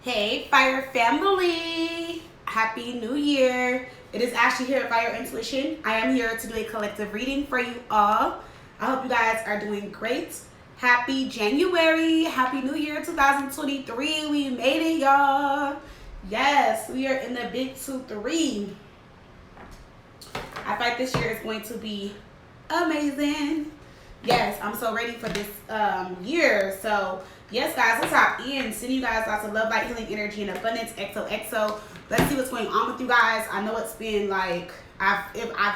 Hey, Fire family! Happy New Year! It is Ashley here at Fire Intuition. I am here to do a collective reading for you all. I hope you guys are doing great. Happy January! Happy New Year 2023! We made it, y'all! Yes, we are in the big 2-3. I feel like this year is going to be amazing. Yes, I'm so ready for this year. So yes, guys, let's hop in. Sending you guys lots of love, light, healing, energy, and abundance. XOXO. Let's see what's going on with you guys. I know it's been like, I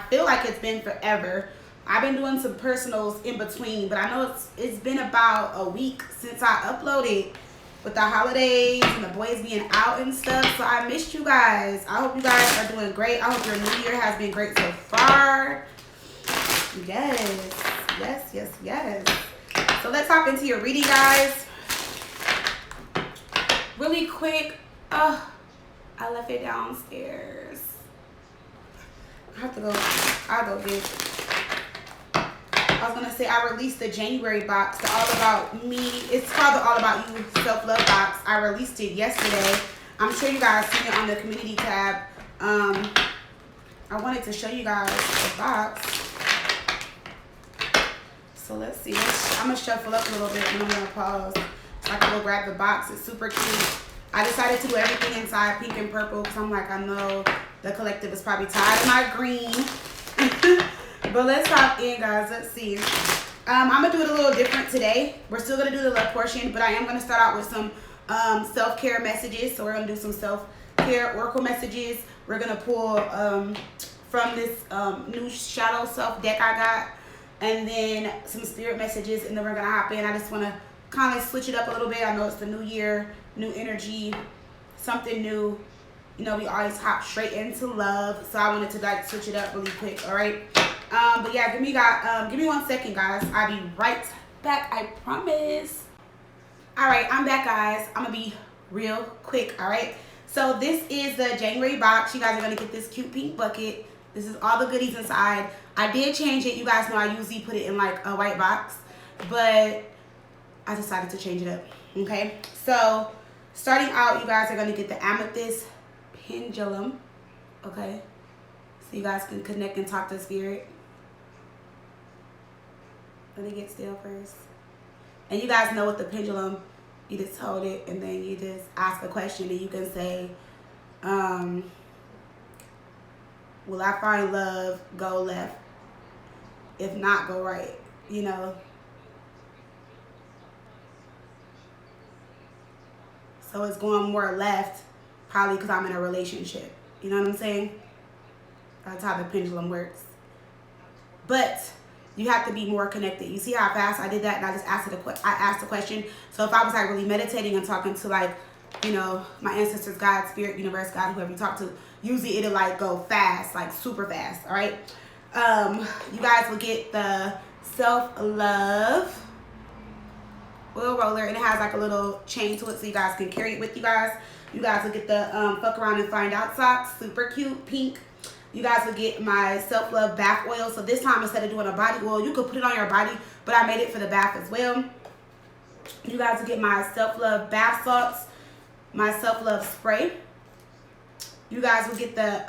feel like it's been forever. I've been doing some personals in between, but I know it's been about a week since I uploaded with the holidays and the boys being out and stuff. So I missed you guys. I hope you guys are doing great. I hope your new year has been great so far. Yes. Yes, yes, yes. So let's hop into your reading, guys. Really quick. I left it downstairs. I have to go. I'll go get it. I was going to say I released the January box, the All About Me. It's called the All About You Self-Love box. I released it yesterday. I'm sure you guys seen it on the community tab. I wanted to show you guys the box. So let's see. I'm going to shuffle up a little bit and I'm going to pause so I can go grab the box. It's super cute. I decided to do everything inside pink and purple because I'm like, I know the collective is probably tired of my green. But let's hop in, guys. Let's see. I'm going to do it a little different today. We're still going to do the love portion, but I am going to start out with some self-care messages. So we're going to do some self-care oracle messages. We're going to pull from this new shadow self deck I got. And then some spirit messages, and then we're gonna hop in. I just wanna kind of switch it up a little bit. I know it's the new year, new energy, something new. You know, we always hop straight into love, so I wanted to like switch it up really quick. All right, but yeah, give me 1 second, guys. I'll be right back. I promise. All right, I'm back, guys. I'm gonna be real quick. All right, so this is the January box. You guys are gonna get this cute pink bucket. This is all the goodies inside. I did change it. You guys know I usually put it in like a white box, but I decided to change it up. Okay, so starting out, you guys are going to get the amethyst pendulum. Okay, so you guys can connect and talk to spirit. Let me get still first. And you guys know with the pendulum, you just hold it and then you just ask a question, and you can say, will I find love, go left? If not, go right, you know? So it's going more left, probably because I'm in a relationship. You know what I'm saying? That's how the pendulum works. But you have to be more connected. You see how fast I did that? And I just asked a question. So if I was like really meditating and talking to like, you know, my ancestors, God, spirit, universe, God, whoever you talk to, usually it'll like go fast, like super fast. All right. You guys will get the self-love wheel roller, and it has like a little chain to it so you guys can carry it with you guys. You guys will get the fuck around and find out socks, super cute, pink. You guys will get my self-love bath oil. So this time, instead of doing a body oil, you could put it on your body, but I made it for the bath as well. You guys will get my self-love bath salts, my self-love spray. You guys will get the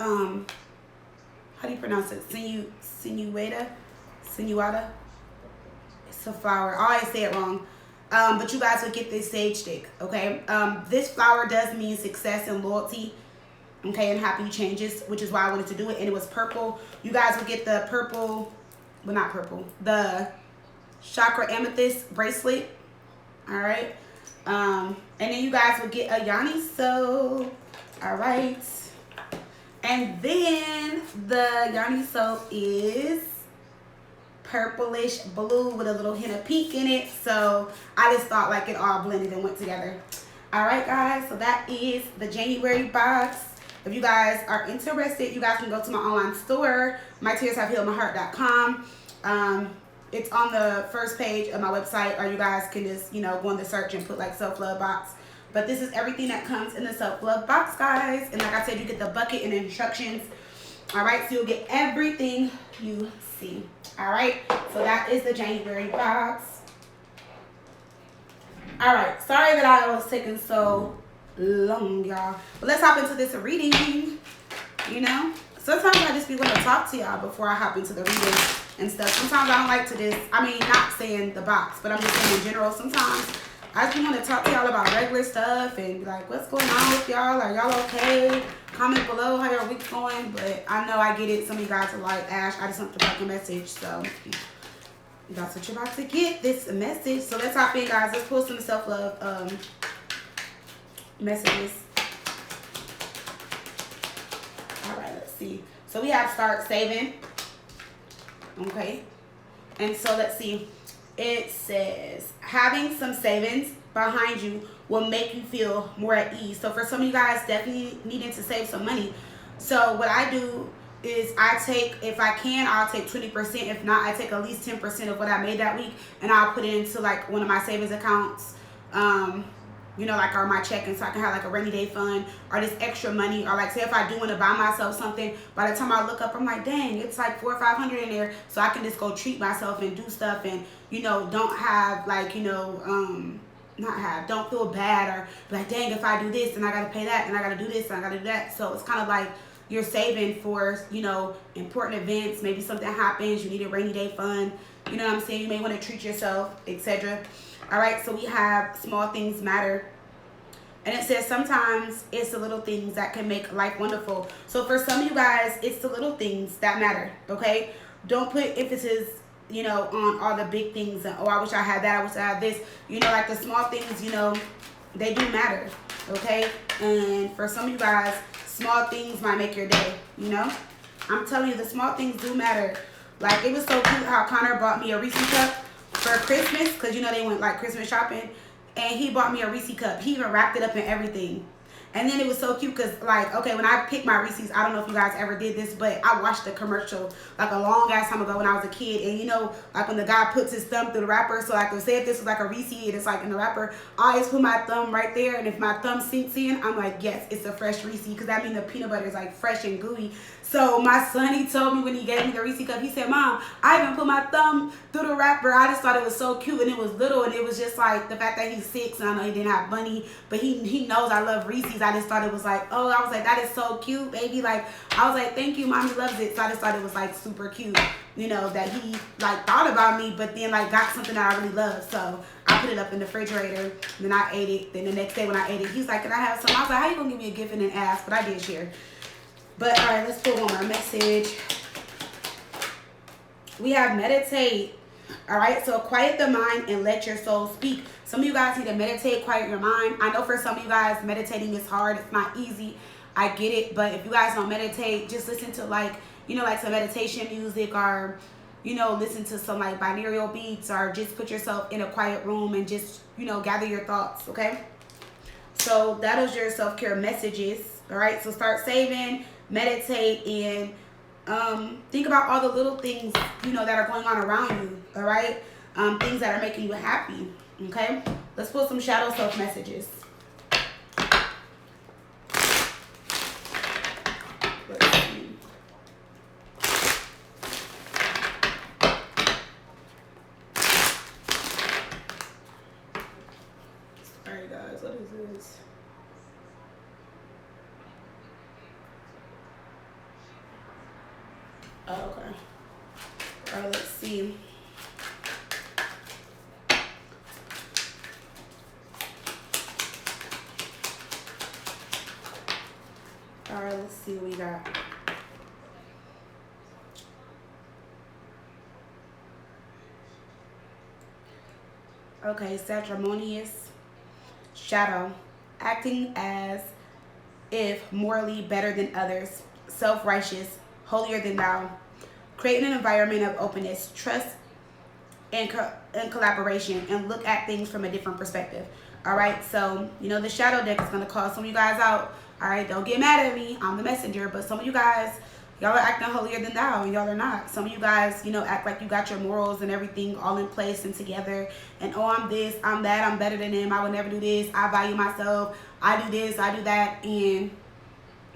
how do you pronounce it? Sinuata. It's a flower. I always say it wrong. But you guys will get this sage stick, okay? This flower does mean success and loyalty, okay, and happy changes, which is why I wanted to do it. And it was purple. You guys will get the purple, well, not purple, the chakra amethyst bracelet, all right? And then you guys will get a Yanni soap, all right? And then the Yarny soap is purplish blue with a little hint of pink in it. So I just thought like it all blended and went together. All right, guys. So that is the January box. If you guys are interested, you guys can go to my online store, mytearshavehealedmyheart.com. It's on the first page of my website, or you guys can just, you know, go in the search and put like self-love box. But this is everything that comes in the self-love box, guys. And like I said, you get the bucket and the instructions. All right, so you'll get everything you see. All right, so that is the January box. All right, sorry that I was taking so long, y'all. But let's hop into this reading. You know, sometimes I just be want to talk to y'all before I hop into the reading and stuff. Sometimes I don't like to just, I mean, not saying the box, but I'm just saying in general. Sometimes I just want to talk to y'all about regular stuff and be like, what's going on with y'all? Are y'all okay? Comment below how your week's going. But I know I get it. Some of you guys are like, Ash, I just want to fucking message. So that's what you're about to get, this message. So let's hop in, guys. Let's pull some self-love messages. All right, let's see. So we have start saving. Okay. And so let's see. It says having some savings behind you will make you feel more at ease. So for some of you guys definitely needing to save some money. So what I do is I take, if I can, I'll take 20%. If not, I take at least 10% of what I made that week and I'll put it into like one of my savings accounts. You know, like, or my checking, so I can have like a rainy day fund or this extra money, or like say if I do want to buy myself something, by the time I look up, I'm like, dang, it's like $400 or $500 in there, so I can just go treat myself and do stuff and, you know, don't have like, you know, don't feel bad or like, dang, if I do this and I got to pay that and I got to do this and I got to do that. So it's kind of like you're saving for, you know, important events. Maybe something happens, you need a rainy day fund, you know what I'm saying? You may want to treat yourself, etc. All right, so we have small things matter. And it says sometimes it's the little things that can make life wonderful. So for some of you guys, it's the little things that matter, okay? Don't put emphasis, you know, on all the big things. And, oh, I wish I had that. I wish I had this. You know, like the small things, you know, they do matter, okay? And for some of you guys, small things might make your day, you know? I'm telling you, the small things do matter. Like, it was so cute how Connor bought me a Reese cup for Christmas, because, you know, they went, like, Christmas shopping. And he bought me a Reese cup. He even wrapped it up in everything. And then it was so cute because, like, okay, when I picked my Reese's, I don't know if you guys ever did this, but I watched the commercial, like, a long-ass time ago when I was a kid. And, you know, like, when the guy puts his thumb through the wrapper, so, like, say if this was, like, a Reese and it's, like, in the wrapper, I always put my thumb right there. And if my thumb sinks in, I'm like, yes, it's a fresh Reese, because that means the peanut butter is, like, fresh and gooey. So my son, he told me when he gave me the Reese cup, he said, Mom, I even put my thumb through the wrapper. I just thought it was so cute, and it was little, and it was just like the fact that he's 6, and I know he didn't have money, but he knows I love Reese's. I just thought it was like, oh, I was like, that is so cute, baby. Like, I was like, thank you, Mommy loves it. So I just thought it was like super cute, you know, that he like thought about me, but then like got something that I really love. So I put it up in the refrigerator, then I ate it. Then the next day when I ate it, he's like, can I have some? I was like, how you gonna give me a gift and then ask? But I did share. But all right, let's put one more message. We have meditate. All right, so quiet the mind and let your soul speak. Some of you guys need to meditate, quiet your mind. I know for some of you guys, meditating is hard. It's not easy. I get it. But if you guys don't meditate, just listen to like, you know, like some meditation music, or, you know, listen to some like binaural beats, or just put yourself in a quiet room and just, you know, gather your thoughts, okay? So that is your self-care messages. All right, so start saving, meditate, and think about all the little things, you know, that are going on around you. All right, things that are making you happy. Okay, let's pull some shadow self messages. Let's see. Sorry guys, what is this? Oh, okay. All right, let's see. All right, let's see what we got. Okay, Sagittarius, shadow, acting as if morally better than others, self-righteous, holier than thou, creating an environment of openness, trust, and collaboration, and look at things from a different perspective. All right, so, you know, the shadow deck is going to call some of you guys out. All right, don't get mad at me. I'm the messenger. But some of you guys, y'all are acting holier than thou, and y'all are not. Some of you guys, you know, act like you got your morals and everything all in place and together. And, oh, I'm this, I'm that, I'm better than him. I would never do this. I value myself. I do this, I do that. And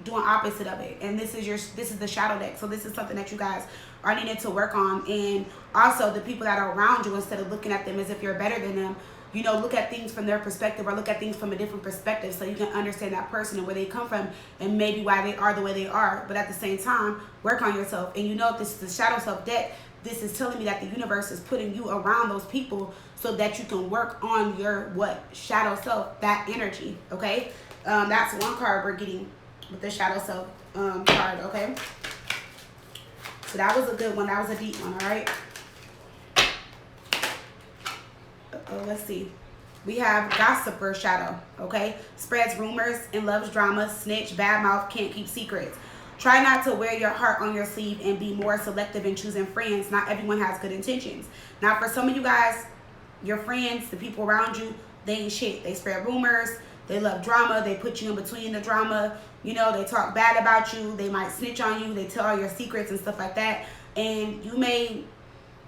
doing opposite of it. And this is the shadow deck. So this is something that you guys are needing to work on. And also the people that are around you, instead of looking at them as if you're better than them, you know, look at things from their perspective, or look at things from a different perspective, so you can understand that person and where they come from and maybe why they are the way they are. But at the same time, work on yourself. And you know, if this is the shadow self deck, this is telling me that the universe is putting you around those people so that you can work on your shadow self, that energy. Okay, that's one card we're getting with the shadow self card. Okay, so that was a good one. That was a deep one. All right. Let's see. We have gossiper shadow. Okay, spreads rumors and loves drama, snitch, bad mouth, can't keep secrets. Try not to wear your heart on your sleeve and be more selective in choosing friends. Not everyone has good intentions. Now, for some of you guys, your friends, the people around you, they ain't shit. They spread rumors. They love drama. They put you in between the drama. You know, they talk bad about you. They might snitch on you. They tell all your secrets and stuff like that. And you may,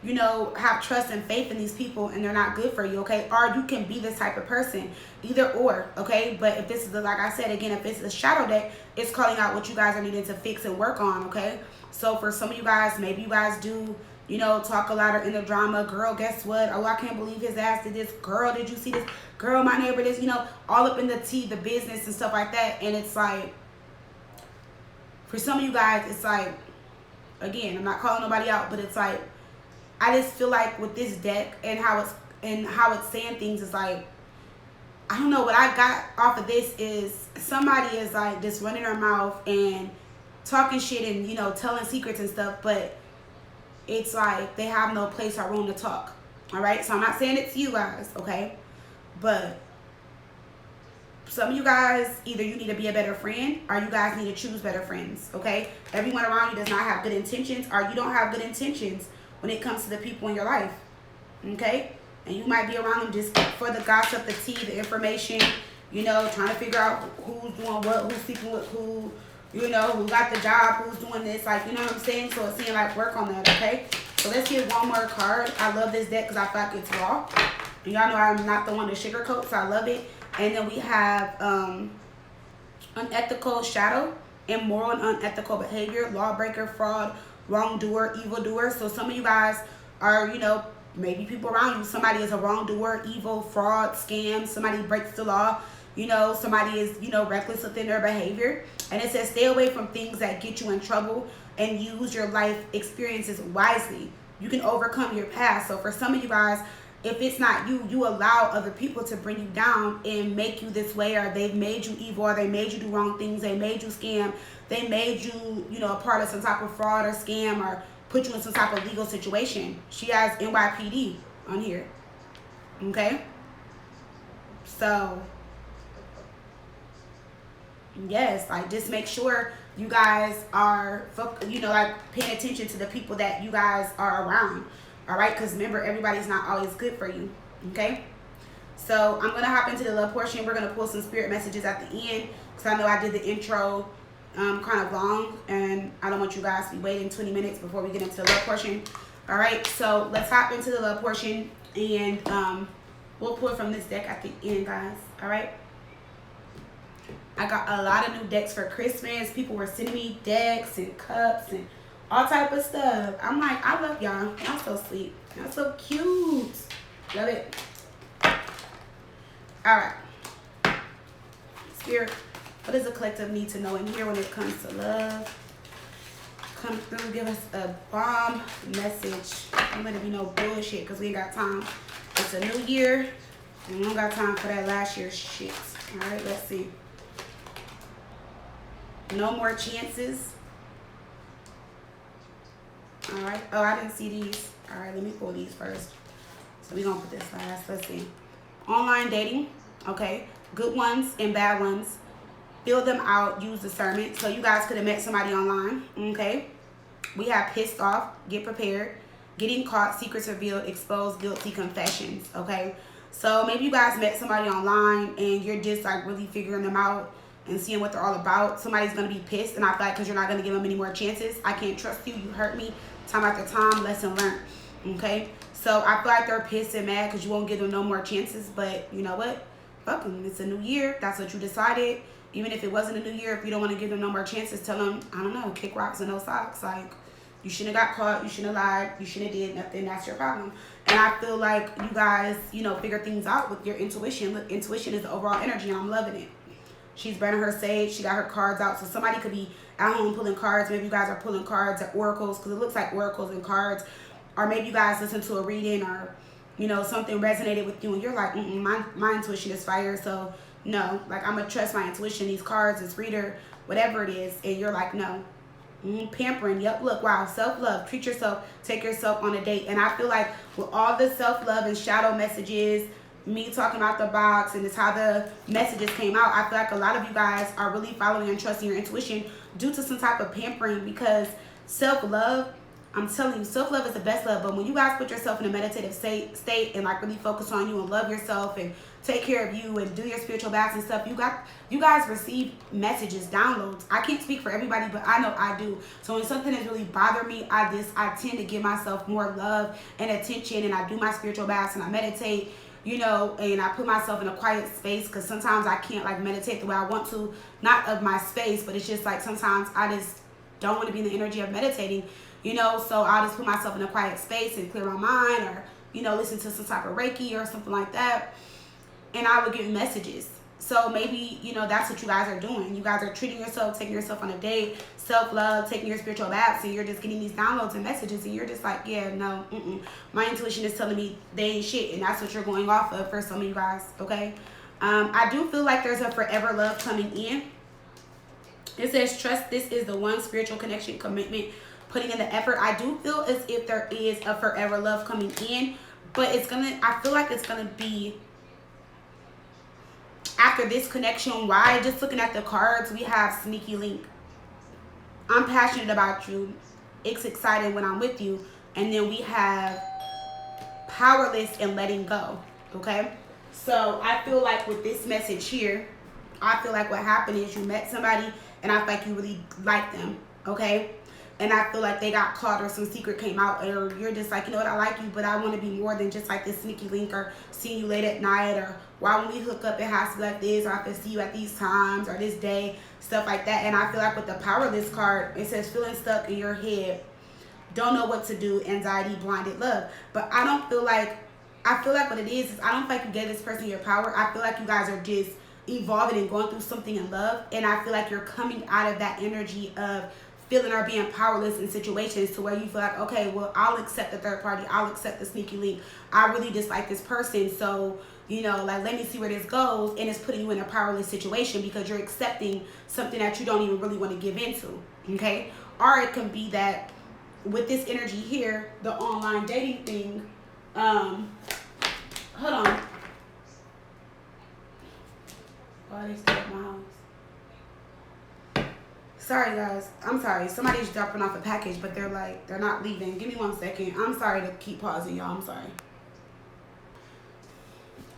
you know, have trust and faith in these people, and they're not good for you, okay? Or you can be this type of person, either or, okay? But if this is, like I said, again, if it's a shadow deck, it's calling out what you guys are needing to fix and work on, okay? So for some of you guys, maybe you guys do, you know, talk a lot or in the drama. Girl, guess what? Oh, I can't believe his ass did this. Girl, did you see this? Girl, my neighbor this, you know, all up in the tea, the business and stuff like that. And it's like, for some of you guys, it's like, again, I'm not calling nobody out, but it's like, I just feel like with this deck and how it's saying things is like, I don't know, what I got off of this is somebody is like just running their mouth and talking shit and, you know, telling secrets and stuff, but it's like they have no place or room to talk. All right, so I'm not saying it's you guys, okay, but some of you guys, either you need to be a better friend or you guys need to choose better friends, okay? Everyone around you does not have good intentions, or you don't have good intentions when it comes to the people in your life, okay? And you might be around them just for the gossip, the tea, the information, you know, trying to figure out who's doing what, who's sleeping with who, you know, who got the job, who's doing this, like, you know what I'm saying? So it's seeing like work on that, okay? So let's get one more card. I love this deck because I feel like it's raw. And y'all know I'm not the one to sugarcoat, so I love it. And then we have unethical shadow, immoral and unethical behavior, lawbreaker, fraud, wrongdoer, evildoer. So some of you guys are, you know, maybe people around you, somebody is a wrongdoer, evil, fraud, scam, somebody breaks the law, you know, somebody is, you know, reckless within their behavior. And it says stay away from things that get you in trouble and use your life experiences wisely. You can overcome your past. So for some of you guys, if it's not you, you allow other people to bring you down and make you this way, or they've made you evil, or they made you do wrong things, they made you scam, they made you, you know, a part of some type of fraud or scam, or put you in some type of legal situation. She has NYPD on here, okay? So, yes, like just make sure you guys are, you know, like paying attention to the people that you guys are around. All right, because remember, everybody's not always good for you, okay? So I'm going to hop into the love portion. We're going to pull some spirit messages at the end, because I know I did the intro kind of long, and I don't want you guys to be waiting 20 minutes before we get into the love portion. All right, so let's hop into the love portion, and we'll pull from this deck at the end, guys. All right? I got a lot of new decks for Christmas. People were sending me decks and cups and all type of stuff. I'm like, I love y'all. Y'all so sweet. Y'all so cute. Love it. All right. Spirit, what does the collective need to know in here when it comes to love? Come through, give us a bomb message. Ain't gonna be no bullshit because we ain't got time. It's a new year, and we don't got time for that last year's shit. All right, let's see. No more chances. All right. Oh, I didn't see these. All right, let me pull these first. So we're going to put this last. Let's see. Online dating. Okay. Good ones and bad ones. Fill them out. Use discernment. So you guys could have met somebody online. Okay. We have pissed off. Get prepared. Getting caught. Secrets revealed. Exposed. Guilty. Confessions. Okay. So maybe you guys met somebody online and you're just like really figuring them out and seeing what they're all about. Somebody's going to be pissed, and I feel like because you're not going to give them any more chances. I can't trust you. You hurt me. Time after time. Lesson learned. Okay? So I feel like they're pissed and mad because you won't give them no more chances. But you know what? Fuck them. It's a new year. That's what you decided. Even if it wasn't a new year, if you don't want to give them no more chances, tell them, I don't know, kick rocks and no socks. Like, You shouldn't have got caught. You shouldn't have lied. You shouldn't have did nothing. That's your problem. And I feel like you guys, you know, figure things out with your intuition. Look, intuition is the overall energy, and I'm loving it. She's burning her sage. She got her cards out. So somebody could be at home pulling cards. Maybe you guys are pulling cards at oracles, because it looks like oracles and cards. Or maybe you guys listen to a reading, or, you know, something resonated with you and you're like, my intuition is fire. So no, like, I'm going to trust my intuition. These cards, this reader, whatever it is. And you're like, no. Pampering. Yep. Look. Wow. Self-love. Treat yourself. Take yourself on a date. And I feel like with all the self-love and shadow messages, me talking about the box, and it's how the messages came out, I feel like a lot of you guys are really following and trusting your intuition due to some type of pampering, because self-love, I'm telling you, self-love is the best love. But when you guys put yourself in a meditative state and like really focus on you and love yourself and take care of you and do your spiritual baths and stuff, you guys receive messages, downloads. I can't speak for everybody, but I know I do. So when something has really bothered me, I tend to give myself more love and attention, and I do my spiritual baths and I meditate, you know, and I put myself in a quiet space, because sometimes I can't like meditate the way I want to, not of my space, but it's just like sometimes I just don't want to be in the energy of meditating, you know. So I'll just put myself in a quiet space and clear my mind, or, you know, listen to some type of Reiki or something like that, and I would get messages. So maybe, you know, that's what you guys are doing. You guys are treating yourself, taking yourself on a date, self-love, taking your spiritual baths, and you're just getting these downloads and messages, and you're just like, yeah, no, my intuition is telling me they ain't shit, and that's what you're going off of for some of you guys, okay? I do feel like there's a forever love coming in. It says, trust, this is the one, spiritual connection, commitment, putting in the effort. I do feel as if there is a forever love coming in, but I feel like it's gonna be after this connection. Why? Just looking at the cards, we have sneaky link. I'm passionate about you. It's exciting when I'm with you. And then we have powerless and letting go. Okay? So I feel like with this message here, I feel like what happened is you met somebody and I feel like you really like them. Okay? And I feel like they got caught, or some secret came out, or you're just like, you know what, I like you, but I want to be more than just like this sneaky link, or seeing you late at night, or why when we hook up it has to be like this, or I have to see you at these times, or this day, stuff like that. And I feel like with the powerless card, it says feeling stuck in your head, don't know what to do, anxiety, blinded love. But I feel like what it is I don't feel like you gave this person your power. I feel like you guys are just evolving and going through something in love, and I feel like you're coming out of that energy of feeling or being powerless in situations to where you feel like, okay, well, I'll accept the third party, I'll accept the sneaky link, I really dislike this person, so, you know, like, let me see where this goes. And it's putting you in a powerless situation because you're accepting something that you don't even really want to give into. Okay? Or it can be that with this energy here, the online dating thing, hold on. Oh, they stole my house. Sorry, guys. I'm sorry. Somebody's dropping off a package, but they're not leaving. Give me 1 second. I'm sorry to keep pausing, y'all. I'm sorry.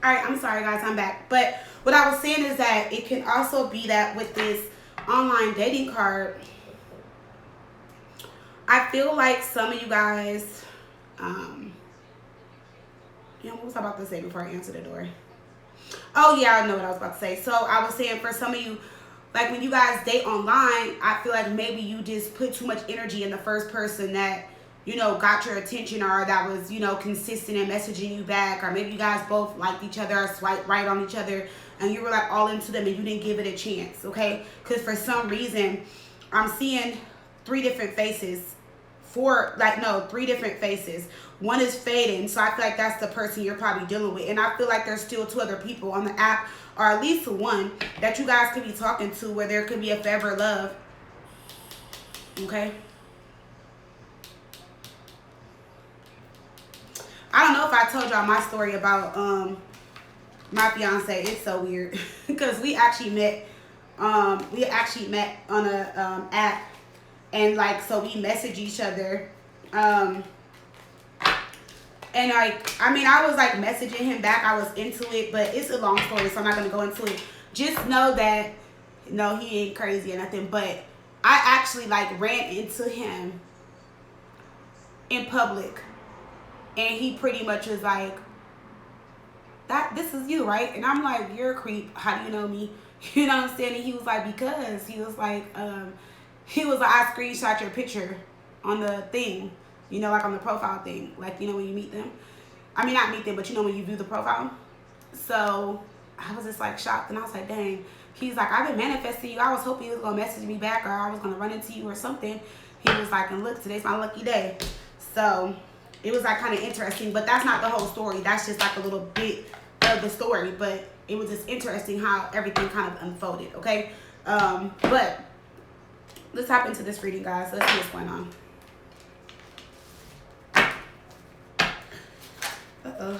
All right, I'm sorry, guys. I'm back. But what I was saying is that it can also be that with this online dating card, I feel like some of you guys, what was I about to say before I answer the door? Oh, yeah, I know what I was about to say. So I was saying for some of you, like when you guys date online, I feel like maybe you just put too much energy in the first person that, you know, got your attention, or that was, you know, consistent in messaging you back, or maybe you guys both liked each other or swiped right on each other and you were like all into them and you didn't give it a chance, okay? Because for some reason, I'm seeing three different faces. Three different faces. One is fading, so I feel like that's the person you're probably dealing with. And I feel like there's still 2 other people on the app, or at least one, that you guys could be talking to where there could be a forever love. Okay? I don't know if I told y'all my story about my fiance. It's so weird because we actually met on a app, and like, so we message each other, and like, I mean, I was like messaging him back, I was into it, but it's a long story, so I'm not gonna go into it. Just know that, no, he ain't crazy or nothing, but I actually like ran into him in public, and he pretty much was like, this is you, right? And I'm like, you're a creep, how do you know me? You know what I'm saying? And he was like, because he was like, I screenshot your picture on the thing, you know, like on the profile thing, like, you know, when you meet them. I mean, not meet them, but you know, when you view the profile. So I was just like shocked, and I was like, dang. He's like, I've been manifesting you. I was hoping he was gonna message me back, or I was gonna run into you or something. He was like, and look, today's my lucky day. So it was like kind of interesting, but that's not the whole story. That's just like a little bit of the story, but it was just interesting how everything kind of unfolded. Okay, but let's hop into this reading, guys. Let's see what's going on. All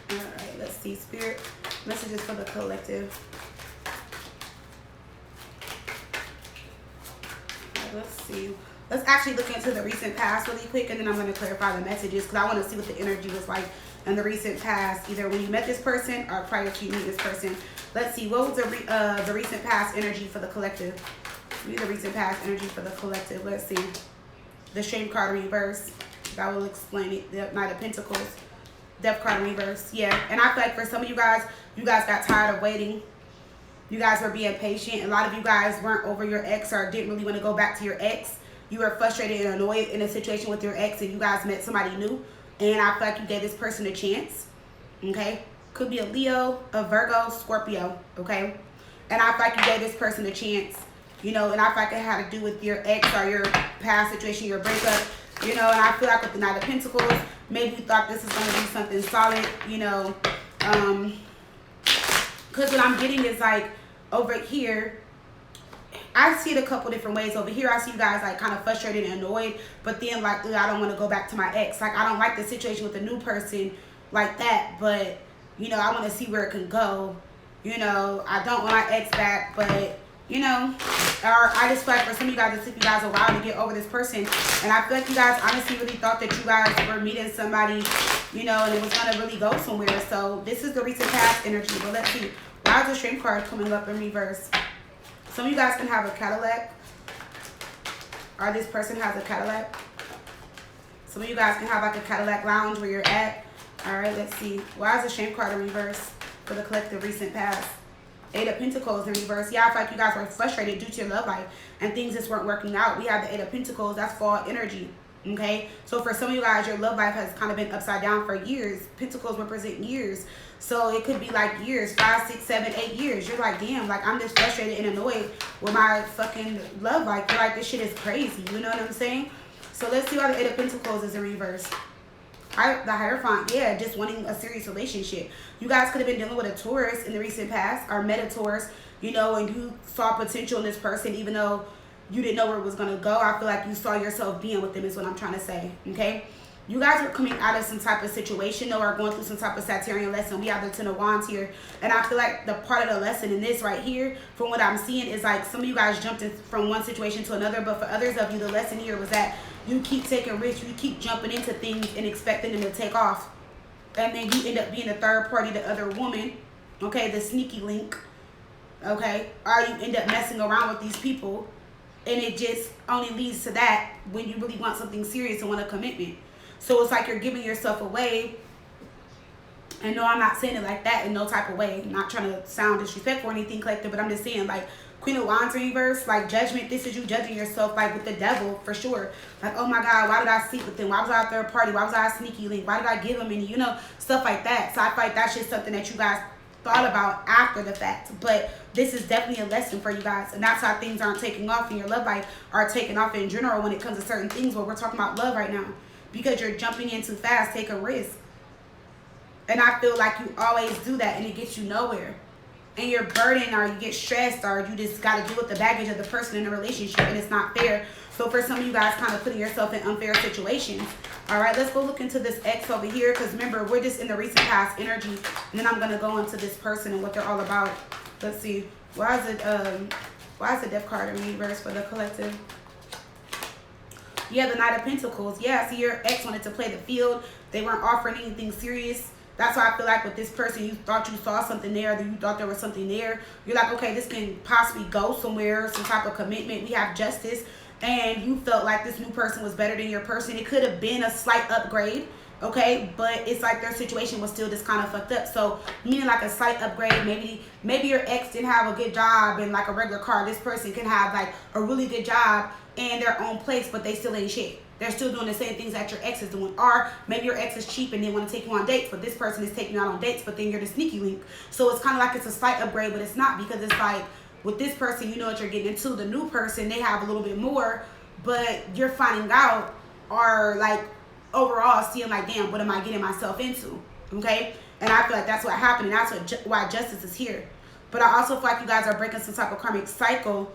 right, let's see. Spirit messages for the collective. Let's see. Let's actually look into the recent past really quick, and then I'm going to clarify the messages because I want to see what the energy was like in the recent past, either when you met this person or prior to you meeting this person. Let's see. What was the recent past energy for the collective? Be the recent past energy for the collective. Let's see. The Shame card in reverse. That will explain it. The Knight of Pentacles. Death card in reverse. Yeah. And I feel like for some of you guys got tired of waiting. You guys were being patient. A lot of you guys weren't over your ex or didn't really want to go back to your ex. You were frustrated and annoyed in a situation with your ex, and you guys met somebody new. And I feel like you gave this person a chance. Okay? Could be a Leo, a Virgo, Scorpio. Okay? And I feel like you gave this person a chance. You know, and I feel like it had to do with your ex or your past situation, your breakup. You know, and I feel like with the Knight of Pentacles, maybe you thought this is going to be something solid, you know. Because what I'm getting is like over here, I see it a couple different ways. Over here, I see you guys like kind of frustrated and annoyed, but then like, I don't want to go back to my ex. Like, I don't like the situation with the new person like that, but you know, I want to see where it can go. You know, I don't want my ex back, but you know, or I just feel like for some of you guys, it took you guys a while to get over this person. And I feel like you guys honestly really thought that you guys were meeting somebody, you know, and it was going to really go somewhere. So this is the recent past energy. But let's see. Why is the Shame card coming up in reverse? Some of you guys can have a Cadillac. Or this person has a Cadillac. Some of you guys can have like a Cadillac lounge where you're at. All right, let's see. Why is the Shame card in reverse for the collective recent past? Eight of Pentacles in reverse. Yeah, I feel like you guys were frustrated due to your love life and things just weren't working out. We have the Eight of Pentacles. That's fall energy. Okay? So for some of you guys, your love life has kind of been upside down for years. Pentacles represent years. So it could be like years, 5, 6, 7, 8 years. You're like, damn, like I'm just frustrated and annoyed with my fucking love life. You're like, this shit is crazy. You know what I'm saying? So let's see why the Eight of Pentacles is in reverse. The Hierophant, yeah, just wanting a serious relationship. You guys could have been dealing with a Taurus in the recent past, or met a Taurus, you know, and you saw potential in this person, even though you didn't know where it was going to go. I feel like you saw yourself being with them is what I'm trying to say, okay? You guys are coming out of some type of situation or going through some type of Sagittarian lesson. We have the Ten of Wands here. And I feel like the part of the lesson in this right here, from what I'm seeing, is like some of you guys jumped in from one situation to another. But for others of you, the lesson here was that you keep taking risks. You keep jumping into things and expecting them to take off. And then you end up being the third party, the other woman. Okay, the sneaky link. Okay, or you end up messing around with these people. And it just only leads to that when you really want something serious and want a commitment. So it's like you're giving yourself away. And no, I'm not saying it like that in no type of way. I'm not trying to sound disrespectful or anything collective, but I'm just saying like Queen of Wands in reverse, like judgment. This is you judging yourself like with the devil for sure. Like, oh my God, why did I sleep with him? Why was I a third party? Why was I a sneaky link? Why did I give him any, you know, stuff like that. So I feel like that's just something that you guys thought about after the fact. But this is definitely a lesson for you guys. And that's how things aren't taking off in your love life, are taking off in general when it comes to certain things. But we're talking about love right now. Because you're jumping in too fast, take a risk. And I feel like you always do that and it gets you nowhere. And you're burdened or you get stressed or you just got to deal with the baggage of the person in the relationship and it's not fair. So for some of you guys kind of putting yourself in unfair situations. All right, let's go look into this ex over here because remember, we're just in the recent past energy. And then I'm going to go into this person and what they're all about. Let's see. Why is the Death card in reverse for the collective? Yeah, the Knight of Pentacles. Yeah, see, your ex wanted to play the field. They weren't offering anything serious. That's why I feel like with this person, you thought you saw something there, that you thought there was something there. You're like, okay, this can possibly go somewhere, some type of commitment. We have justice. And you felt like this new person was better than your person. It could have been a slight upgrade. okay? But it's like their situation was still just kind of fucked up. So meaning like a slight upgrade. Maybe your ex didn't have a good job and like a regular car. This person can have like a really good job and their own place, but they still ain't shit. They're still doing the same things that your ex is doing. Or maybe your ex is cheap and they want to take you on dates, but this person is taking you out on dates, but then you're the sneaky link. So it's kind of like it's a slight upgrade, but it's not, because it's like with this person, you know what you're getting into. The new person, they have a little bit more, but you're finding out, or like overall seeing like, damn, what am I getting myself into? Okay? And I feel like that's what happened, and that's why justice is here. But I also feel like you guys are breaking some type of karmic cycle,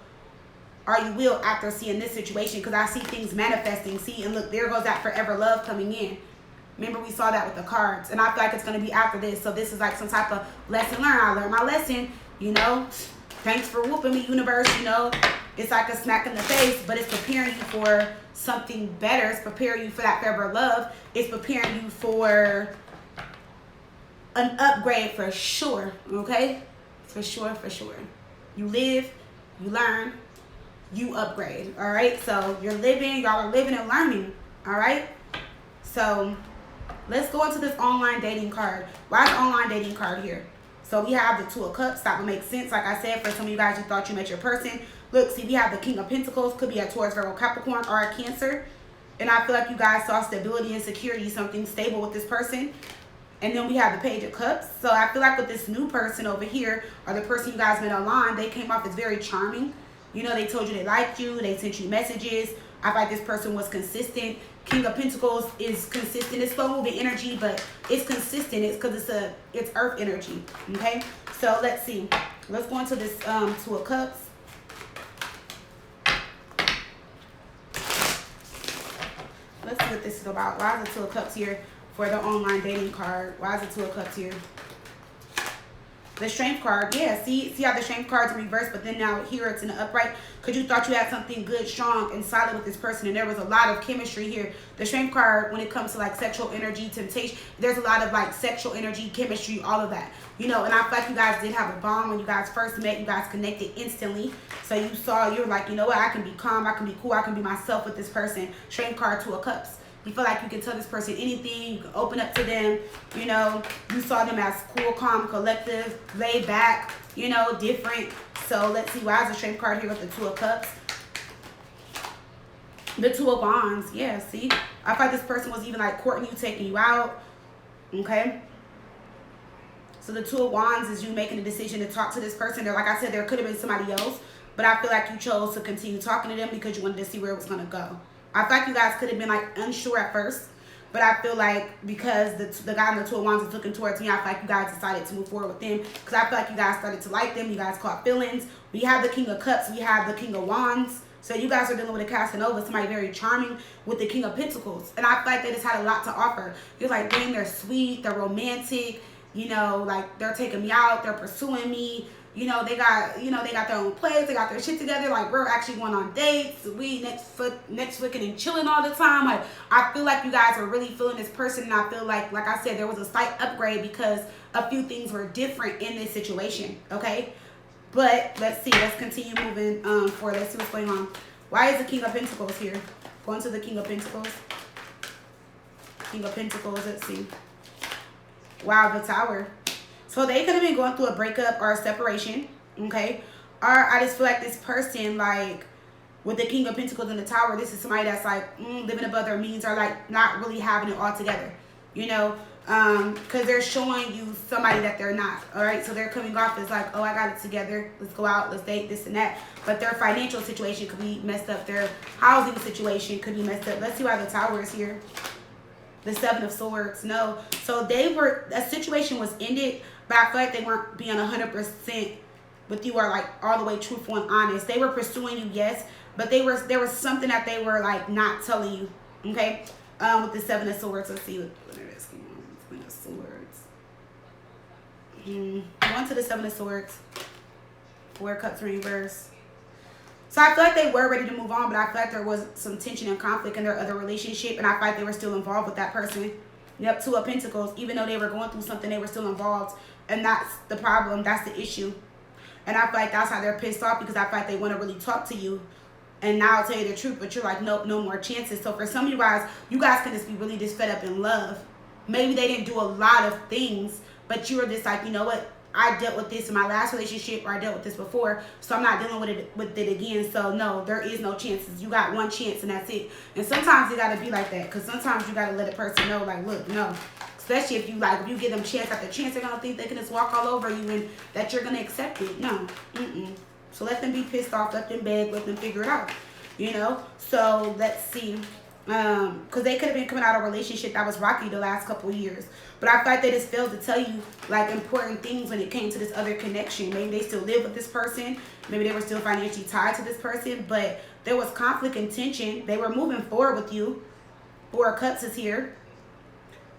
or you will, after seeing this situation, because I see things manifesting. See, and look, there goes that forever love coming in. Remember, we saw that with the cards, and I feel like it's going to be after this. So this is like some type of lesson learned. I learned my lesson, you know. Thanks for whooping me, universe, you know. It's like a smack in the face, but it's preparing you for something better. It's preparing you for that forever love. It's preparing you for an upgrade for sure, okay? For sure, for sure. You live, you learn, you upgrade, all right? So you're living, y'all are living and learning, all right? So let's go into this online dating card. Why is the online dating card here? So we have the Two of Cups. That would make sense. Like I said, for some of you guys who thought you met your person. Look, see, we have the King of Pentacles. Could be a Taurus, Virgo, Capricorn, or a Cancer. And I feel like you guys saw stability and security, something stable with this person. And then we have the Page of Cups. So I feel like with this new person over here, or the person you guys met online, they came off as very charming. You know, they told you they liked you. They sent you messages. I feel like this person was consistent. King of Pentacles is consistent. It's slow moving energy, but it's consistent. It's because it's earth energy. Okay, so let's see. Let's go into this Two of Cups. Let's see what this is about. Why is the Two of Cups here for the online dating card? Why is the Two of Cups here? The Strength card, yeah, see how the Strength card's in reverse, but then now here it's in the upright, because you thought you had something good, strong, and solid with this person, and there was a lot of chemistry here. The Strength card, when it comes to like sexual energy, temptation, there's a lot of like sexual energy, chemistry, all of that, you know. And I feel like you guys did have a bond when you guys first met. You guys connected instantly, so you were like, you know what, I can be calm, I can be cool, I can be myself with this person. Strength card, Two of Cups. You feel like you can tell this person anything. You can open up to them. You know, you saw them as cool, calm, collective, laid back, you know, different. So let's see. Why is the Strength card here with the Two of Cups? The Two of Wands. Yeah, see? I thought this person was even like courting you, taking you out. Okay? So the Two of Wands is you making a decision to talk to this person. Like I said, there could have been somebody else, but I feel like you chose to continue talking to them because you wanted to see where it was going to go. I thought you guys could have been like unsure at first, but I feel like because the guy in the Two of Wands is looking towards me, I feel like you guys decided to move forward with them, because I feel like you guys started to like them. You guys caught feelings. We have the King of Cups. We have the King of Wands. So you guys are dealing with a Casanova, somebody very charming, with the King of Pentacles. And I feel like they just had a lot to offer. You're like, dang, they're sweet, they're romantic, you know, like they're taking me out, they're pursuing me. You know, they got their own place, they got their shit together. Like, we're actually going on dates. We Netflixing and chilling all the time. Like, I feel like you guys are really feeling this person, and I feel like I said, there was a slight upgrade because a few things were different in this situation. Okay, but let's see. Let's continue moving forward. Let's see what's going on. Why is the King of Pentacles here? Going to the King of Pentacles. King of Pentacles. Let's see. Wow, the Tower. So they could have been going through a breakup or a separation, okay? Or I just feel like this person, like, with the King of Pentacles in the Tower, this is somebody that's, like, living above their means, or, like, not really having it all together, you know? Because they're showing you somebody that they're not, all right? So they're coming off as, like, oh, I got it together. Let's go out. Let's date, this and that. But their financial situation could be messed up. Their housing situation could be messed up. Let's see why the Tower is here. The Seven of Swords. No. So a situation was ended, but I feel like they weren't being 100% with you, or like all the way truthful and honest. They were pursuing you, yes, but there was something that they were like not telling you. Okay, with the Seven of Swords. Let's see what it is. Come on, Seven of Swords. One to the Seven of Swords. Four of Cups in reverse. So I feel like they were ready to move on, but I feel like there was some tension and conflict in their other relationship, and I feel like they were still involved with that person. Yep, Two of Pentacles. Even though they were going through something, they were still involved. And that's the problem. That's the issue. And I feel like that's how they're pissed off, because I feel like they want to really talk to you. And now I'll tell you the truth, but you're like, nope, no more chances. So for some of you guys can just be really just fed up in love. maybe they didn't do a lot of things, but you were just like, you know what, I dealt with this in my last relationship, or I dealt with this before, so I'm not dealing with it again. So no, there is no chances. You got one chance and that's it. And sometimes you gotta be like that, because sometimes you gotta let a person know, like, look, no. Especially if you like, if you give them chance after chance, they're gonna think they can just walk all over you and that you're gonna accept it. No. So let them be pissed off, let them beg, let them figure it out. You know? So let's see. Because they could have been coming out of a relationship that was rocky the last couple of years. But I feel like they just failed to tell you like important things when it came to this other connection. Maybe they still live with this person. Maybe they were still financially tied to this person. But there was conflict and tension. They were moving forward with you. Four of Cups is here.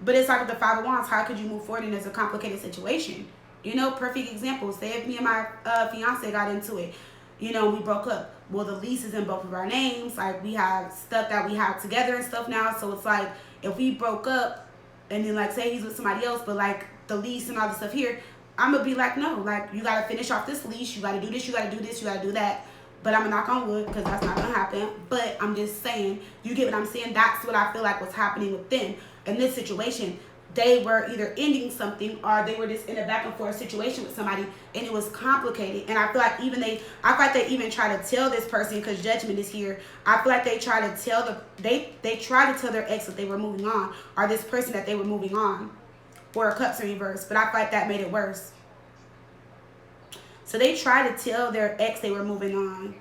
But it's like with the Five of Wands, how could you move forward in a complicated situation? You know, perfect example. Say if me and my fiance got into it. You know, we broke up. Well, the lease is in both of our names. Like, we have stuff that we have together and stuff now. So it's like, if we broke up and then, like, say he's with somebody else, but, like, the lease and all the stuff here, I'm going to be like, no. Like, you got to finish off this lease. You got to do this. You got to do this. You got to do that. But I'm going to knock on wood because that's not going to happen. But I'm just saying, you get what I'm saying? That's what I feel like was happening with them in this situation. They were either ending something or they were just in a back and forth situation with somebody, and it was complicated. And I feel like they even try to tell this person, because Judgment is here. I feel like they try to tell they try to tell their ex that they were moving on, or this person that they were moving on. Four of Cups in reverse, but I feel like that made it worse. So they try to tell their ex they were moving on,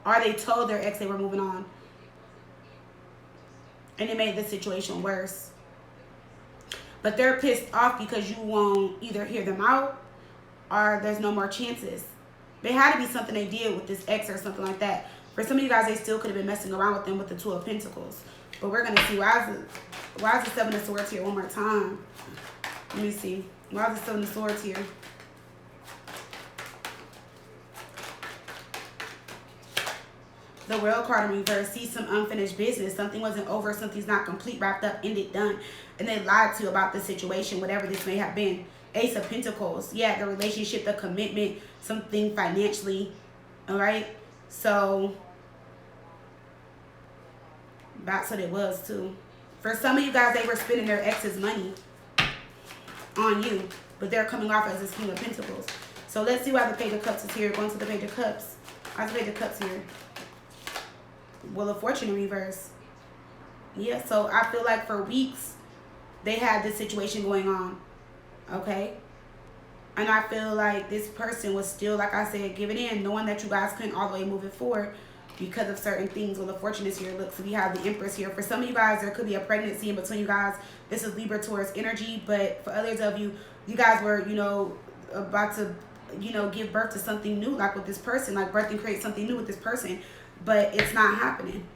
or they told their ex they were moving on. And it made the situation worse. But they're pissed off because you won't either hear them out or there's no more chances. There had to be something they did with this ex or something like that. For some of you guys, they still could have been messing around with them with the Two of Pentacles. But we're going to see. Why is the Seven of Swords here one more time? Let me see. Why is the Seven of Swords here? The World card in reverse. See some unfinished business. Something wasn't over. Something's not complete, wrapped up, ended, done. And they lied to you about the situation, whatever this may have been. Ace of Pentacles. Yeah, the relationship, the commitment, something financially. All right. So that's what it was too. For some of you guys, they were spending their ex's money on you, but they're coming off as this King of Pentacles. So let's see why the Page of Cups is here. Going to the Page of Cups. Why's the Page of Cups here? Wheel of Fortune in reverse. Yeah, so I feel like for weeks they had this situation going on. Okay? And I feel like this person was still, like I said, giving in, knowing that you guys couldn't all the way move it forward because of certain things. Wheel of Fortune is here. Look, so we have the Empress here. For some of you guys, there could be a pregnancy in between you guys. This is Libra, Taurus energy. But for others of you, you guys were, you know, about to, you know, give birth to something new, like with this person, like birth and create something new with this person. But it's not happening.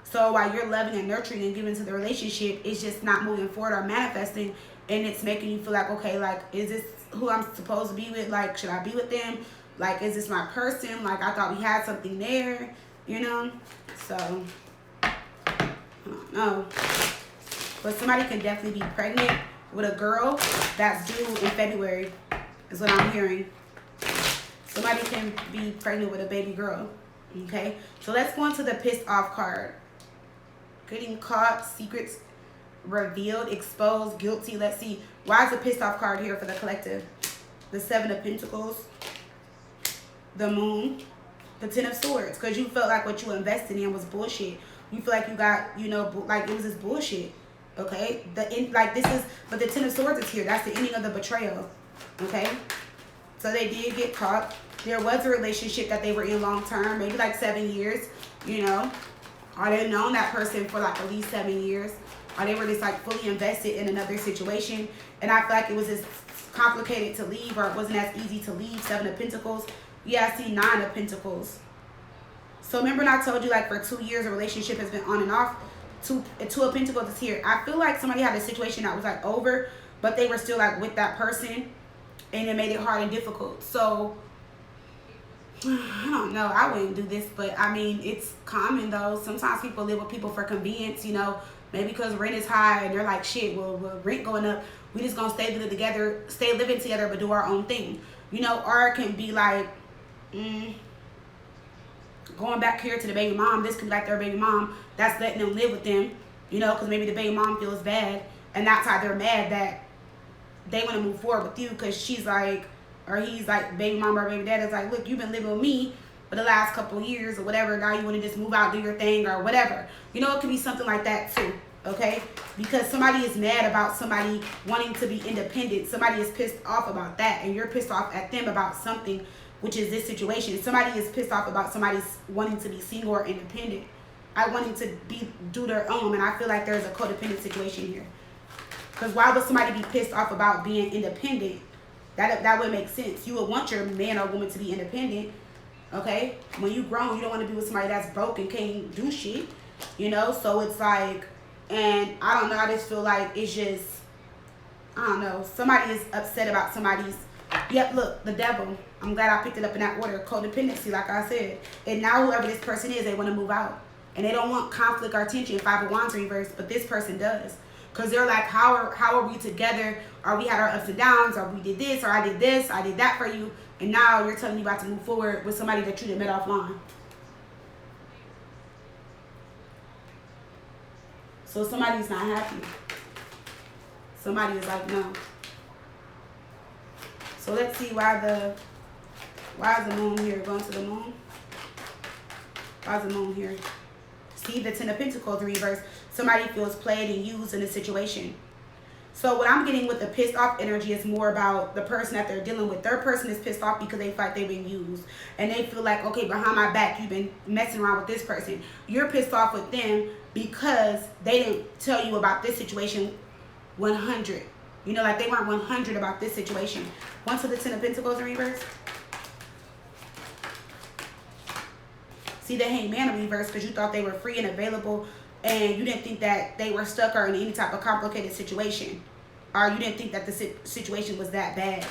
So while you're loving and nurturing and giving to the relationship, it's just not moving forward or manifesting. And it's making you feel like, okay, like, is this who I'm supposed to be with? Like, should I be with them? Like, is this my person? Like, I thought we had something there, you know? So, I don't know. But somebody can definitely be pregnant with a girl that's due in February, is what I'm hearing. Somebody can be pregnant with a baby girl. Okay, so let's go into the Pissed Off card. Getting caught, secrets revealed, exposed, guilty. Let's see. Why is the Pissed Off card here for the collective? The Seven of Pentacles, the Moon, the Ten of Swords. Because you felt like what you invested in was bullshit. You feel like you got, you know, like it was just bullshit. Okay, but the Ten of Swords is here. That's the ending of the betrayal. Okay, so they did get caught. There was a relationship that they were in long term, maybe like 7 years, you know. Or they've known that person for like at least 7 years. Or they were just like fully invested in another situation. And I feel like it was just complicated to leave, or it wasn't as easy to leave. Seven of Pentacles. Yeah, I see Nine of Pentacles. So remember when I told you like for 2 years a relationship has been on and off? Two of Pentacles is here. I feel like somebody had a situation that was like over, but they were still like with that person. And it made it hard and difficult. So I don't know. I wouldn't do this, but I mean, it's common though. Sometimes people live with people for convenience, you know, maybe because rent is high and they're like, shit, well, rent going up, we just gonna stay living together, but do our own thing, you know. Or it can be like, going back here to the baby mom. This could be like their baby mom that's letting them live with them, you know, because maybe the baby mom feels bad, and that's how they're mad that they want to move forward with you, because she's like, or he's like, baby mom or baby dad is like, look, you've been living with me for the last couple of years or whatever. Now you want to just move out, do your thing or whatever. You know, it could be something like that too, okay? Because somebody is mad about somebody wanting to be independent. Somebody is pissed off about that, and you're pissed off at them about something, which is this situation. Somebody is pissed off about somebody's wanting to be single or independent. I wanting to do their own, and I feel like there's a codependent situation here. Because why would somebody be pissed off about being independent? That would make sense. You would want your man or woman to be independent, okay? When you grown, you don't want to be with somebody that's broke and can't do shit, you know? So it's like, and I don't know, I just feel like it's just, I don't know, somebody is upset about somebody's, yep, look, the devil. I'm glad I picked it up in that order. Codependency, like I said. And now whoever this person is, they want to move out. And they don't want conflict or tension, 5 of Wands reverse, but this person does. Because they're like, how are we together? Or we had our ups and downs, or we did this, or I did this, I did that for you. And now you're telling me about to move forward with somebody that you didn't met offline. So somebody's not happy. Somebody is like, no. So let's see why is the moon here? Going to the moon? Why is the moon here? See, the 10 of Pentacles in reverse. Somebody feels played and used in a situation. So what I'm getting with the pissed off energy is more about the person that they're dealing with. Their person is pissed off because they feel like they've been used. And they feel like, okay, behind my back, you've been messing around with this person. You're pissed off with them because they didn't tell you about this situation 100. You know, like they weren't 100 about this situation. Once with the 10 of Pentacles in reverse. See the Hangman in reverse because you thought they were free and available, and you didn't think that they were stuck or in any type of complicated situation, or you didn't think that the situation was that bad.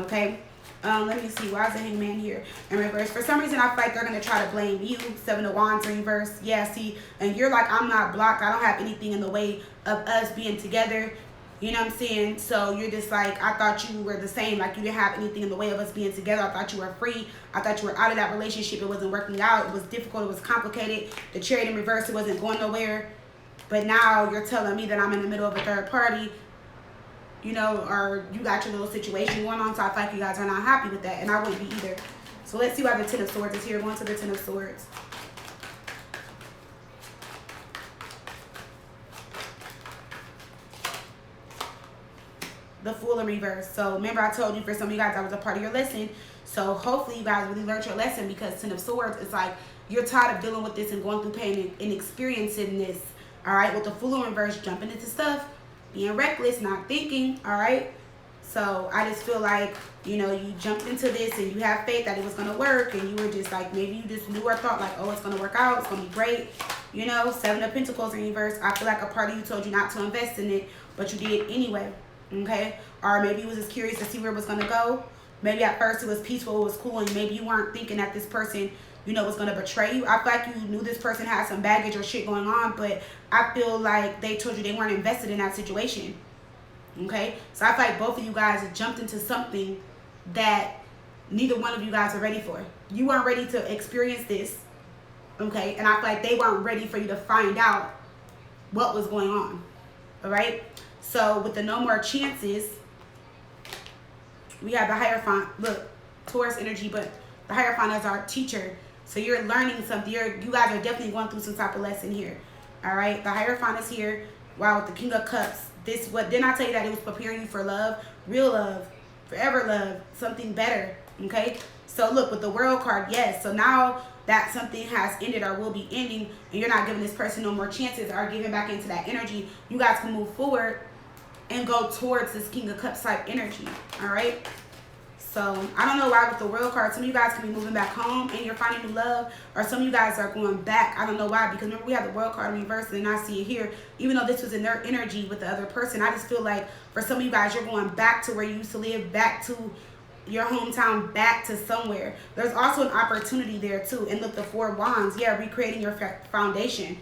Okay, let me see, why is the Hangman here in reverse? For some reason I feel like they're going to try to blame you. 7 of Wands in reverse. Yeah, see, and you're like, I'm not blocked, I don't have anything in the way of us being together. You know what I'm saying? So you're just like, I thought you were the same. Like you didn't have anything in the way of us being together. I thought you were free. I thought you were out of that relationship. It wasn't working out. It was difficult. It was complicated. The Chariot in reverse, it wasn't going nowhere. But now you're telling me that I'm in the middle of a third party, you know, or you got your little situation going on. So I feel like you guys are not happy with that. And I wouldn't be either. So let's see why the 10 of Swords is here. Going to the 10 of Swords. The Fool in reverse. So remember I told you, for some of you guys, that was a part of your lesson. So hopefully you guys really learned your lesson, because 10 of Swords is like, you're tired of dealing with this and going through pain and experiencing this. All right, with the Fool in reverse, jumping into stuff, being reckless, not thinking. All right, so I just feel like, you know, you jumped into this and you have faith that it was going to work, and you were just like, maybe you just knew or thought like, oh, it's going to work out, it's going to be great. You know, 7 of Pentacles in reverse. I feel like a part of you told you not to invest in it, but you did anyway. Okay, or maybe you was just curious to see where it was going to go. Maybe at first it was peaceful, it was cool, and maybe you weren't thinking that this person, you know, was going to betray you. I feel like you knew this person had some baggage or shit going on, but I feel like they told you they weren't invested in that situation. Okay, so I feel like both of you guys jumped into something that neither one of you guys are ready for. You weren't ready to experience this, okay, and I feel like they weren't ready for you to find out what was going on. All right, so with the no more chances, we have the Hierophant. Look, Taurus energy, but the Hierophant is our teacher. So you're learning something. You guys are definitely going through some type of lesson here. All right, the Hierophant is here. Wow, with the King of Cups. This, what didn't I tell you that it was preparing you for love, real love, forever love, something better. Okay, so look, with the World card, yes. So now that something has ended or will be ending, and you're not giving this person no more chances or giving back into that energy, you guys can move forward and go towards this King of Cups type energy. All right, so I don't know why with the World card, some of you guys can be moving back home and you're finding new love, or some of you guys are going back. I don't know why, because remember we have the World card in reverse, and I see it here. Even though this was in their energy with the other person, I just feel like for some of you guys, you're going back to where you used to live, back to your hometown, back to somewhere. There's also an opportunity there too. And look, the 4 of Wands, yeah, recreating your foundation.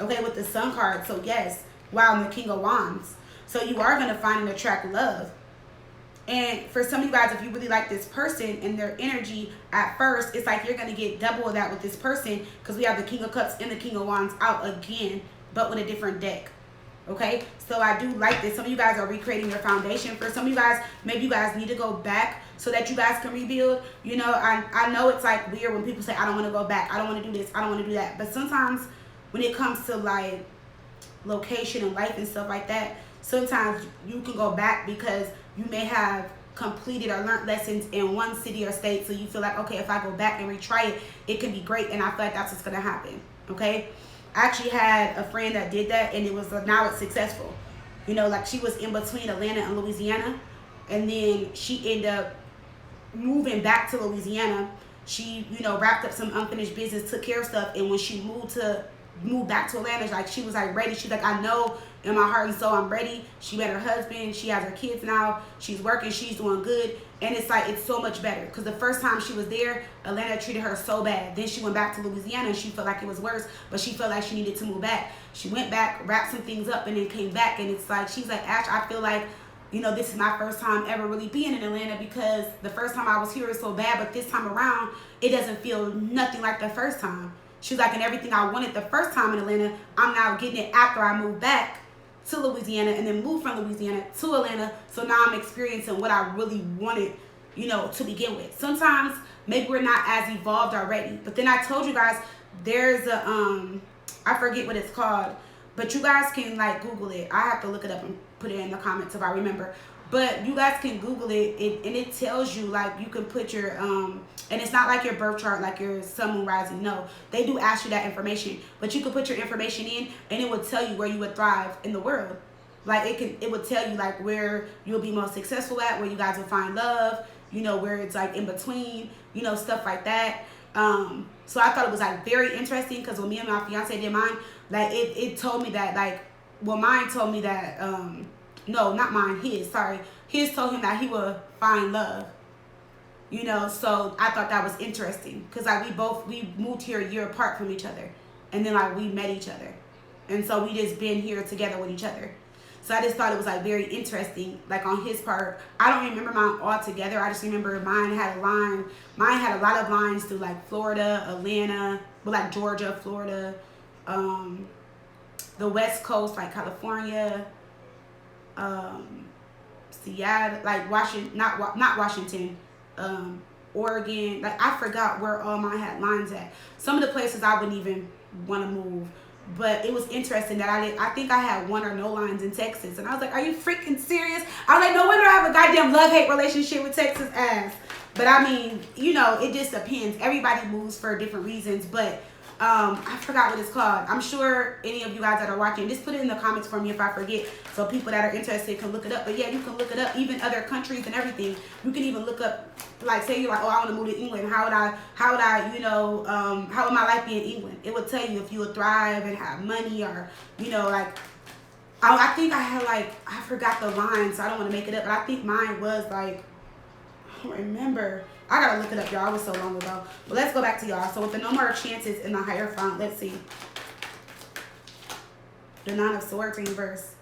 Okay, with the Sun card. So yes, wow, and the King of Wands. So you are going to find and attract love. And for some of you guys, if you really like this person and their energy at first, it's like you're going to get double of that with this person, because we have the King of Cups and the King of Wands out again, but with a different deck. Okay, so I do like this. Some of you guys are recreating your foundation. For some of you guys, maybe you guys need to go back so that you guys can rebuild. You know, I know it's like weird when people say, I don't want to go back, I don't want to do this, I don't want to do that. But sometimes when it comes to like location and life and stuff like that, sometimes you can go back because you may have completed or learned lessons in one city or state, so you feel like, okay, if I go back and retry it, it can be great. And I feel like that's what's gonna happen. Okay, I actually had a friend that did that, and it was now it's successful. You know, like she was in between Atlanta and Louisiana, and then she ended up moving back to Louisiana. She, you know, wrapped up some unfinished business, took care of stuff, and when she moved back to Atlanta, like she was like ready. She's like, I know in my heart and soul I'm ready. She met her husband, she has her kids now, she's working, she's doing good, and it's like it's so much better. Because the first time she was there, Atlanta treated her so bad. Then she went back to Louisiana and she felt like it was worse, but she felt like she needed to move back. She went back, wrapped some things up, and then came back. And it's like, she's like, Ash, I feel like, you know, this is my first time ever really being in Atlanta, because the first time I was here was so bad, but this time around it doesn't feel nothing like the first time. She's like, and everything I wanted the first time in Atlanta, I'm now getting it after I moved back to Louisiana and then moved from Louisiana to Atlanta. So now I'm experiencing what I really wanted, you know, to begin with. Sometimes maybe we're not as evolved already. But then I told you guys there's a, I forget what it's called, but you guys can like Google it. I have to look it up and put it in the comments if I remember. But you guys can Google it, and it tells you, like, you can put your, and it's not like your birth chart, like your sun, moon, rising. No, they do ask you that information. But you can put your information in, and it will tell you where you would thrive in the world. Like, it would tell you, like, where you'll be most successful at, where you guys will find love, you know, where it's, like, in between, you know, stuff like that. So I thought it was, like, very interesting, because when me and my fiance did mine, like, it told me that, like, well, mine told me that, no, not mine, his, sorry. His told him that he would find love. You know, so I thought that was interesting. Because, like, we moved here a year apart from each other. And then, like, we met each other. And so we just been here together with each other. So I just thought it was, like, very interesting, like, on his part. I don't remember mine all together. I just remember mine had a line. Mine had a lot of lines through, like, Florida, Atlanta, well, like, Georgia, Florida, the West Coast, like, California, Seattle, like Washington, not Washington, Oregon. Like, I forgot where all mine had lines at. Some of the places I wouldn't even want to move, but it was interesting that I think I had one or no lines in Texas, and I was like, are you freaking serious? I was like, no wonder I have a goddamn love-hate relationship with Texas ass. But I mean, you know, it just depends. Everybody moves for different reasons, but I forgot what it's called. I'm sure any of you guys that are watching, just put it in the comments for me if I forget, so people that are interested can look it up. But yeah, you can look it up, even other countries and everything. You can even look up, like, say you're like, oh, I want to move to England. How would I, you know, how would my life be in England? It would tell you if you would thrive and have money, or, you know, like, I think I had, like, I forgot the line, so I don't want to make it up, but I think mine was, like, I don't remember. I gotta look it up, y'all. It was so long ago. But let's go back to y'all. So with the no more chances in the Hierophant, let's see. The Nine of Swords in reverse.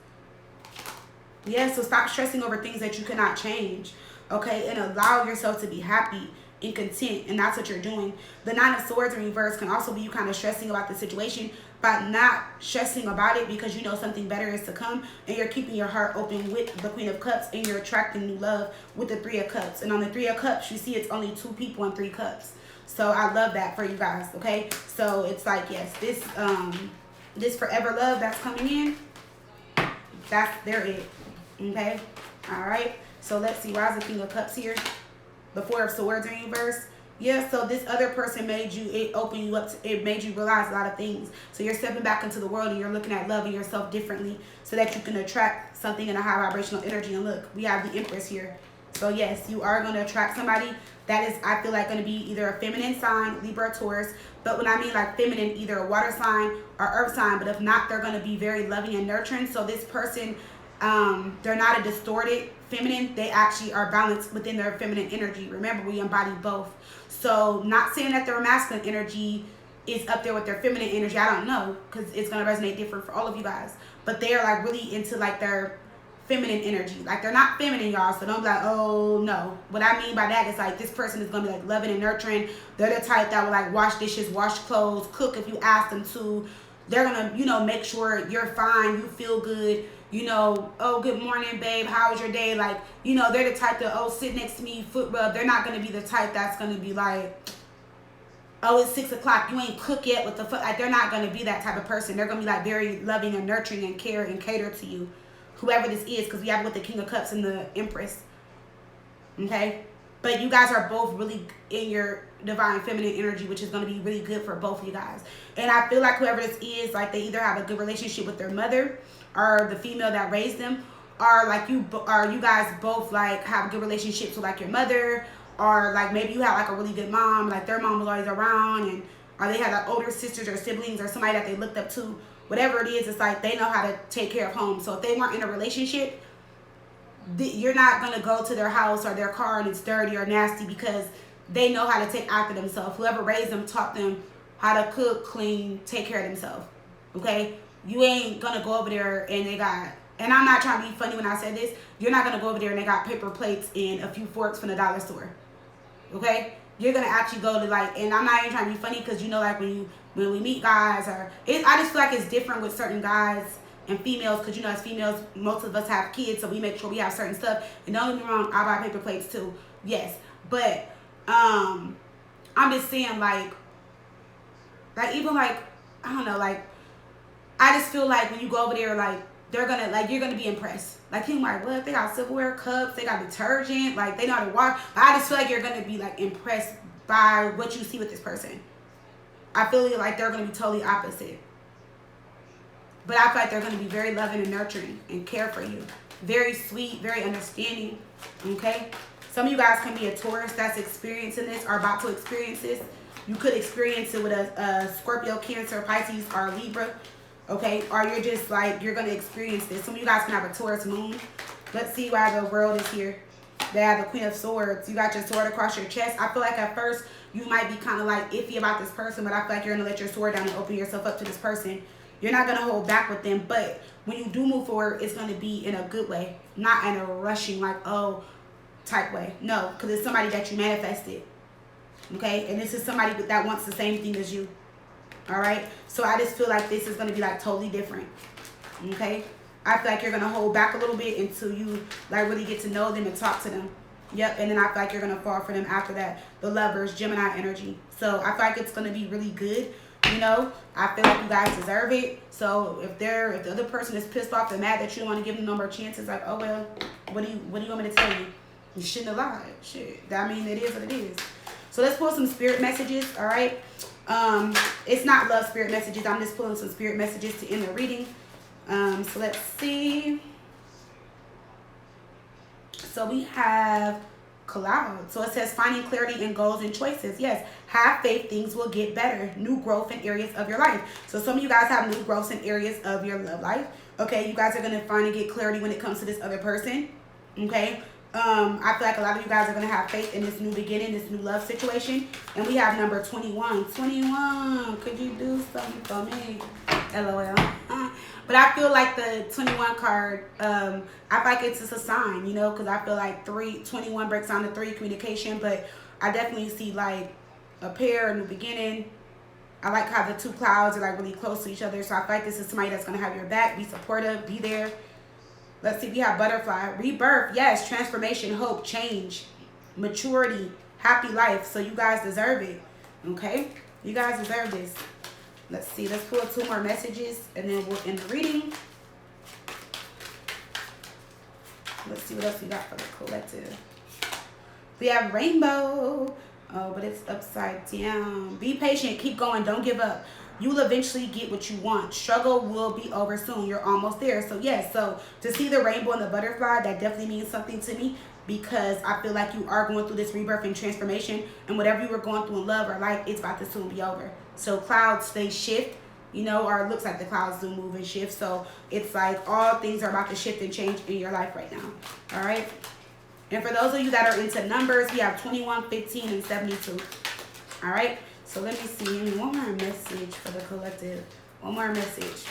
Yeah, so stop stressing over things that you cannot change. Okay, and allow yourself to be happy and content, and that's what you're doing. The Nine of Swords in reverse can also be you kind of stressing about the situation, but not stressing about it because you know something better is to come, and you're keeping your heart open with the Queen of Cups, and you're attracting new love with the Three of Cups. And on the Three of Cups, you see it's only 2 people and 3 cups. So I love that for you guys. Okay, so it's like, yes, this forever love that's coming in, they're it. Okay, all right. So let's see, why is the King of Cups here? The Four of Swords in reverse. Yeah, so this other person made you, it opened you up, it made you realize a lot of things. So you're stepping back into the world and you're looking at loving yourself differently so that you can attract something in a high vibrational energy. And look, we have the Empress here. So yes, you are going to attract somebody that is, I feel like, going to be either a feminine sign, Libra or Taurus. But when I mean like feminine, either a water sign or earth sign. But if not, they're going to be very loving and nurturing. So this person, they're not a distorted feminine. They actually are balanced within their feminine energy. Remember, we embody both. So not saying that their masculine energy is up there with their feminine energy. I don't know, because it's going to resonate different for all of you guys. But they are like really into like their feminine energy. Like, they're not feminine, y'all, so don't be like, oh no. What I mean by that is like, this person is gonna be like loving and nurturing. They're the type that will like wash dishes, wash clothes, cook if you ask them to. They're gonna, you know, make sure you're fine, you feel good, you know, oh, good morning, babe, how was your day? Like, you know, they're the type that, oh, sit next to me, foot rub. They're not gonna be the type that's gonna be like, oh, it's 6 o'clock, you ain't cooked yet with the foot. Like, they're not gonna be that type of person. They're gonna be like very loving and nurturing and care and cater to you, whoever this is, because we have it with the King of Cups and the Empress. Okay, but you guys are both really in your divine feminine energy, which is going to be really good for both of you guys. And I feel like whoever this is, like, they either have a good relationship with their mother or the female that raised them, or like you guys both like have good relationships with like your mother, or like maybe you have like a really good mom, like their mom was always around, and or they had like older sisters or siblings or somebody that they looked up to. Whatever it is, it's like they know how to take care of home. So if they weren't in a relationship, you're not going to go to their house or their car and it's dirty or nasty, because they know how to take after themselves. Whoever raised them taught them how to cook, clean, take care of themselves. Okay? You ain't going to go over there and they got, and I'm not trying to be funny when I say this, you're not going to go over there and they got paper plates and a few forks from the dollar store. Okay? You're going to actually go to like, and I'm not even trying to be funny, because you know, like when we meet guys, or I just feel like it's different with certain guys and females, because you know, as females, most of us have kids, so we make sure we have certain stuff. And don't get me wrong, I buy paper plates too, yes, but I'm just saying, like even like, I don't know, like, I just feel like when you go over there, like, they're gonna, like, you're gonna be impressed. Like, you're like, what, they got silverware, cups, they got detergent, like, they know how to wash. But I just feel like you're gonna be like impressed by what you see with this person. I feel like they're gonna be totally opposite. But I feel like they're going to be very loving and nurturing and care for you. Very sweet, very understanding. Okay? Some of you guys can be a Taurus that's experiencing this or about to experience this. You could experience it with a Scorpio, Cancer, Pisces, or Libra. Okay? Or you're just like, you're going to experience this. Some of you guys can have a Taurus moon. Let's see why the world is here. They have the Queen of Swords. You got your sword across your chest. I feel like at first you might be kind of like iffy about this person, but I feel like you're going to let your sword down and open yourself up to this person. You're not going to hold back with them, but when you do move forward, it's going to be in a good way, not in a rushing, like, oh, type way. No, because it's somebody that you manifested, okay? And this is somebody that wants the same thing as you, all right? So I just feel like this is going to be, like, totally different, okay? I feel like you're going to hold back a little bit until you, like, really get to know them and talk to them. Yep, and then I feel like you're going to fall for them after that. The Lovers, Gemini energy. So I feel like it's going to be really good. You know, I feel like you guys deserve it. So if the other person is pissed off and mad that you don't want to give them no more chances, like, oh well, what do you want me to tell you? You shouldn't have lied. Shit. I mean, it is what it is. So let's pull some spirit messages, all right? It's not love spirit messages. I'm just pulling some spirit messages to end the reading. So let's see. So we have Cloud. So it says finding clarity in goals and choices. Yes, have faith, things will get better. New growth in areas of your life. So some of you guys have new growths in areas of your love life. Okay, you guys are going to finally get clarity when it comes to this other person. Okay, I feel like a lot of you guys are going to have faith in this new beginning, this new love situation. And we have number 21. 21, could you do something for me? LOL. But I feel like the 21 card, I feel like it's just a sign, you know, because I feel like 21 breaks down to 3, communication. But I definitely see like a pair, a new beginning. I like how the two clouds are like really close to each other. So I feel like this is somebody that's going to have your back, be supportive, be there. Let's see, we have Butterfly. Rebirth, yes, transformation, hope, change, maturity, happy life. So you guys deserve it, okay? You guys deserve this. Let's see, let's pull 2 more messages and then we'll end the reading. Let's see what else we got for the collective. We have Rainbow. Oh, but it's upside down. Be patient, keep going, don't give up. You'll eventually get what you want. Struggle will be over soon. You're almost there. So yes, so to see the rainbow and the butterfly, that definitely means something to me, because I feel like you are going through this rebirth and transformation, and whatever you were going through in love or life, it's about to soon be over. So clouds, they shift, you know, or it looks like the clouds do move and shift. So it's like all things are about to shift and change in your life right now. All right. And for those of you that are into numbers, we have 21, 15, and 72. All right. So let me see. One more message for the collective. One more message.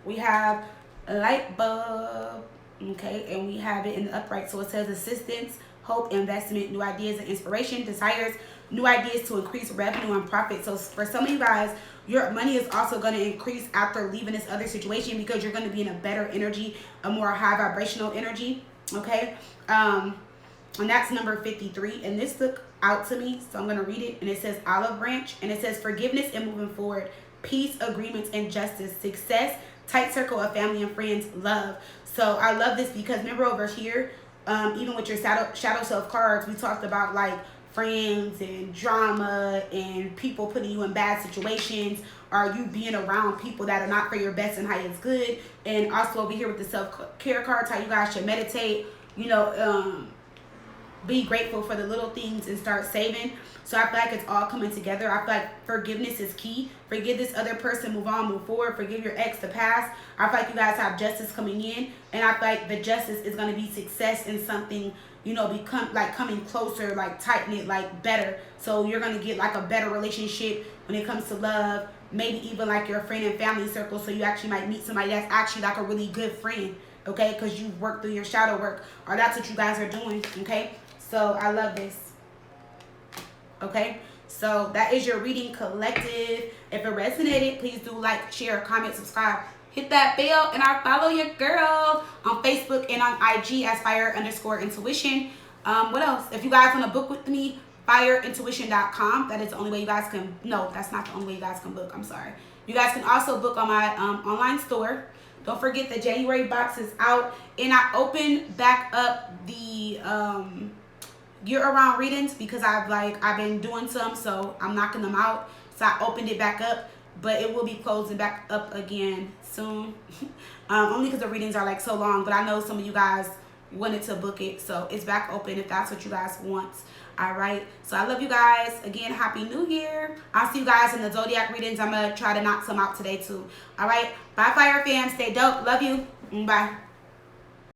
We have light bulb. Okay, and we have it in the upright. So it says assistance, hope, investment, new ideas and inspiration, desires, new ideas to increase revenue and profit. So for some of you guys, your money is also going to increase after leaving this other situation, because you're going to be in a better energy, a more high vibrational energy. Okay, and that's number 53. And this took out to me, so I'm going to read it. And it says olive branch, and it says forgiveness and moving forward, peace, agreements, and justice, success, tight circle of family and friends, love. So I love this because remember over here, even with your shadow self cards, we talked about like friends and drama and people putting you in bad situations, or you being around people that are not for your best and highest good. And also over here with the self-care cards, how you guys should meditate, you know, be grateful for the little things and start saving. So I feel like it's all coming together. I feel like forgiveness is key. Forgive this other person, move on, move forward. Forgive your ex, the past. I feel like you guys have justice coming in, and I feel like the justice is going to be success in something, you know, become like coming closer, like tighten it, like better. So you're going to get like a better relationship when it comes to love, maybe even like your friend and family circle. So you actually might meet somebody that's actually like a really good friend, okay, because you work through your shadow work, or that's what you guys are doing, okay. So I love this. Okay, so that is your reading, collective. If it resonated, please do like, share, comment, subscribe, hit that bell, and I follow your girl on Facebook and on IG as fire_intuition. What else? If you guys want to book with me, FIREINTUITION.com. That is the only way you guys can. No, that's not the only way you guys can book. I'm sorry. You guys can also book on my online store. Don't forget the January box is out, and I opened back up the year-around readings because I've been doing some, so I'm knocking them out. So I opened it back up, but it will be closing back up again soon. Only because the readings are like so long, but I know some of you guys wanted to book it, so it's back open if that's what you guys want. All right, so I love you guys. Again, happy new year. I'll see you guys in the zodiac readings. I'm gonna try to knock some out today too. All right, bye, fire fam. Stay dope. Love you. Bye.